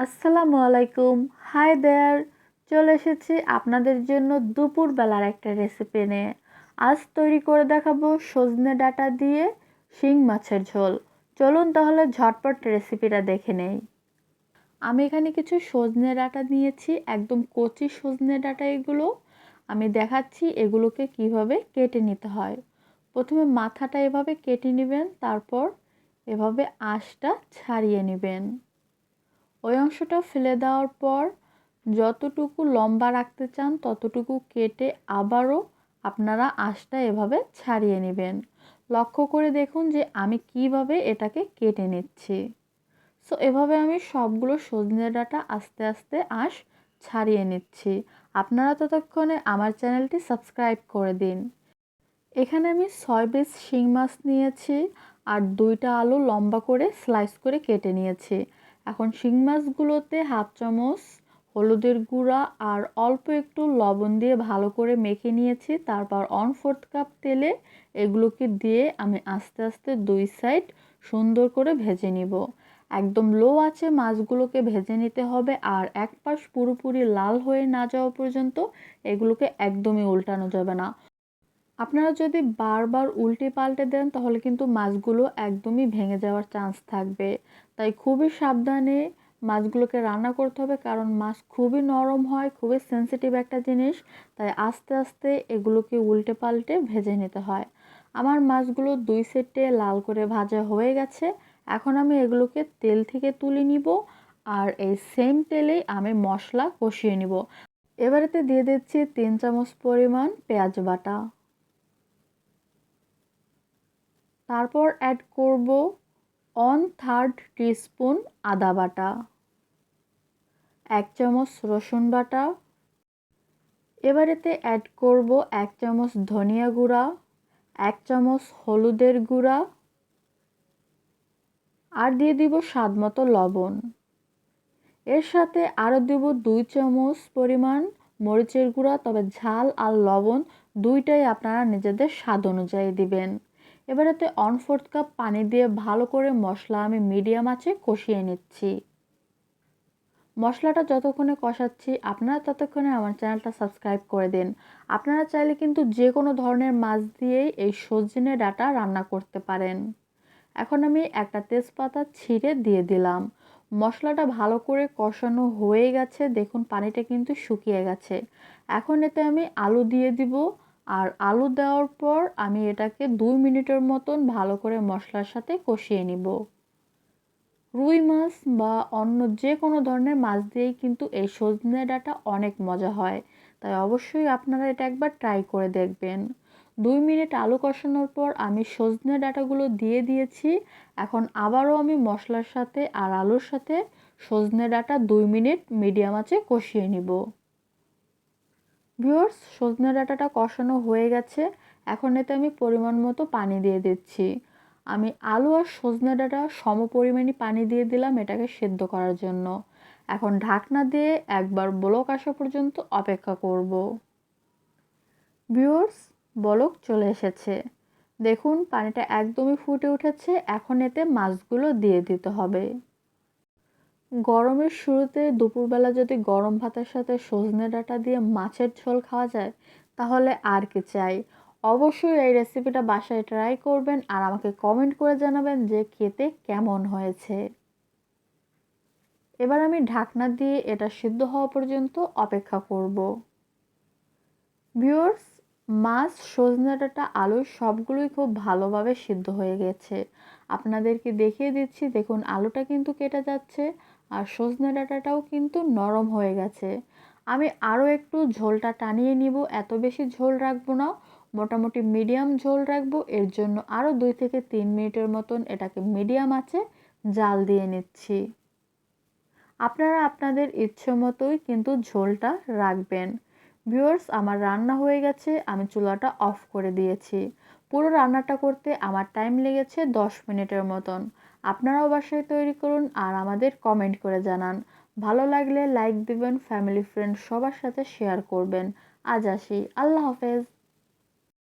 আসসালামুয়ালাইকুম। Hi there. চলে এসেছি আপনাদের জন্য দুপুরবেলার একটা রেসিপি নিয়ে। আজ তৈরি করে দেখাবো সজনে ডাঁটা দিয়ে শিং মাছের ঝোল। চলুন তাহলে ঝটপট রেসিপিটা দেখে নেই। আমি এখানে কিছু সজনে ডাঁটা নিয়েছি, একদম কচি সজনে ডাঁটা এগুলো। আমি দেখাচ্ছি এগুলোকে কিভাবে কেটে নিতে হয়। প্রথমে মাথাটা এভাবে কেটে নেবেন, তারপর এভাবে আঁশটা ছাড়িয়ে নেবেন। ওই অংশটা ফেলে দেওয়ার পর যতটুকু লম্বা রাখতে চান ততটুকু কেটে আবারও আপনারা আঁশটা এভাবে ছাড়িয়ে নেবেন। লক্ষ্য করে দেখুন যে আমি কিভাবে এটাকে কেটে নিচ্ছি। সো এভাবে আমি সবগুলো সজনে ডাঁটা আস্তে আস্তে আঁশ ছাড়িয়ে নিচ্ছি। আপনারা ততক্ষণে আমার চ্যানেলটি সাবস্ক্রাইব করে দিন। এখানে আমি 6 পিস শিং মাছ নিয়েছি আর 2টা আলু লম্বা করে স্লাইস করে কেটে নিয়েছি। এখন শিং মাছগুলোতে হাফ চামচ হলুদের গুঁড়া আর অল্প একটু লবণ দিয়ে ভালো করে মেখে নিয়েছি। তারপর 1/4 কাপ তেলে এগুলোকে দিয়ে আমি আস্তে আস্তে 2 সাইড সুন্দর করে ভেজে নিব। একদম লো আঁচে মাছগুলোকে ভেজে নিতে হবে, আর এক পাশ পুরোপুরি লাল হয়ে না যাওয়া পর্যন্ত এগুলোকে একদমই উল্টানো যাবে না। আপনারা যদি বারবার উল্টে পাল্টে দেন তাহলে কিন্তু মাছগুলো একদমই ভেঙে যাওয়ার চান্স থাকবে। তাই খুবই সাবধানে মাছগুলোকে রান্না করতে হবে, কারণ মাছ খুবই নরম হয়, খুবই সেনসিটিভ একটা জিনিস। তাই আস্তে আস্তে এগুলোকে উল্টে পাল্টে ভেজে নিতে হয়। আমার মাছগুলো 2 সাইডে লাল করে ভাজা হয়ে গেছে। এখন আমি এগুলোকে তেল থেকে তুলে নিব, আর এই সেম তেলেই আমি মশলা কষিয়ে নিব। এবারেতে দিয়ে দিচ্ছি 3 চামচ পরিমাণ পেঁয়াজ বাটা। তারপর অ্যাড করব 1/3 টিস্পুন আদা বাটা, 1 চামচ রসুন বাটা। এবারেতে অ্যাড করব 1 চামচ ধনিয়া গুঁড়া, 1 চামচ হলুদের গুঁড়া, আর দিয়ে দিব স্বাদ মতো লবণ। এর সাথে আরও দেব 2 চামচ পরিমাণ মরিচের গুঁড়া, তবে ঝাল আর লবণ দুইটাই আপনারা নিজেদের স্বাদ অনুযায়ী দিবেন। এবারেতে 1/4 কাপ পানি দিয়ে ভালো করে মশলা আমি মিডিয়াম আঁচে কষিয়ে নিচ্ছি। মশলাটা যতক্ষণে কষাচ্ছি আপনারা ততক্ষণে আমার চ্যানেলটা সাবস্ক্রাইব করে দিন। আপনারা চাইলে কিন্তু যে কোনো ধরনের মাছ দিয়েই এই সজনে ডাঁটা রান্না করতে পারেন। এখন আমি একটা তেজপাতা ছিঁড়ে দিয়ে দিলাম। মশলাটা ভালো করে কষানো হয়ে গেছে, দেখুন পানিটা কিন্তু শুকিয়ে গেছে। এখন এতে আমি আলু দিয়ে দিব, আর আলু দেওয়ার পর আমি এটাকে 2 মিনিটের মতন ভালো করে মশলার সাথে কষিয়ে নিব। রুই মাছ বা অন্য যে কোনো ধরনের মাছ দিয়েই কিন্তু এই সজনে ডাঁটা অনেক মজা হয়। তাই অবশ্যই আপনারা এটা একবার ট্রাই করে দেখবেন। 2 মিনিট আলু কষানোর পর আমি সজনে ডাঁটাগুলো দিয়ে দিয়েছি। এখন আবারও আমি মশলার সাথে আর আলুর সাথে সজনে ডাঁটা 2 মিনিট মিডিয়াম আঁচে কষিয়ে নিব। ভিউয়ার্স, সজনে ডাঁটাটা কষানো হয়ে গেছে। এখন এতে আমি পরিমাণ মতো পানি দিয়ে দিচ্ছি। আমি আলু আর সজনে ডাঁটা সমপরিমাণই পানি দিয়ে দিলাম এটাকে সেদ্ধ করার জন্য। এখন ঢাকনা দিয়ে একবার বলক আসা পর্যন্ত অপেক্ষা করব। ভিউয়ার্স, বলক চলে এসেছে। দেখুন পানিটা একদমই ফুটে উঠেছে। এখন এতে মাছগুলো দিয়ে দিতে হবে। গরমের শুরুতে দুপুরবেলা যদি গরম ভাতের সাথে সজনে ডাঁটা দিয়ে মাছের ঝোল খাওয়া যায় তাহলে আর কি চাই। অবশ্যই এই রেসিপিটা বাসায় ট্রাই করবেন আর আমাকে কমেন্ট করে জানাবেন যে খেতে কেমন হয়েছে। এবার আমি ঢাকনা দিয়ে এটা সিদ্ধ হওয়া পর্যন্ত অপেক্ষা করব। ভিউয়ার্স, মাছ, সজনে ডাঁটা, আলু সবগুলোই খুব ভালোভাবে সিদ্ধ হয়ে গেছে। আপনাদেরকে দেখিয়ে দিচ্ছি, দেখুন আলুটা কিন্তু কেটে যাচ্ছে আর সজনে ডাঁটাটাও কিন্তু নরম হয়ে গেছে। আমি আরও একটু ঝোলটা টানিয়ে নিব, এত বেশি ঝোল রাখবো না, মোটামুটি মিডিয়াম ঝোল রাখবো। এর জন্য আরও 2 থেকে 3 মিনিটের মতন এটাকে মিডিয়াম আঁচে জাল দিয়ে নিচ্ছি। আপনারা আপনাদের ইচ্ছে মতোই কিন্তু ঝোলটা রাখবেন। ভিউয়ার্স, আমার রান্না হয়ে গেছে, আমি চুলাটা অফ করে দিয়েছি। পুরো রান্নাটা করতে আমার টাইম লেগেছে 10 মিনিটের মতন। আপনারাও বাসায় তৈরি করুন আর আমাদের কমেন্ট করে জানান। ভালো লাগলে লাইক দিবেন, ফ্যামিলি ফ্রেন্ড সবার সাথে শেয়ার করবেন। আজ আসি, আল্লাহ হাফেজ।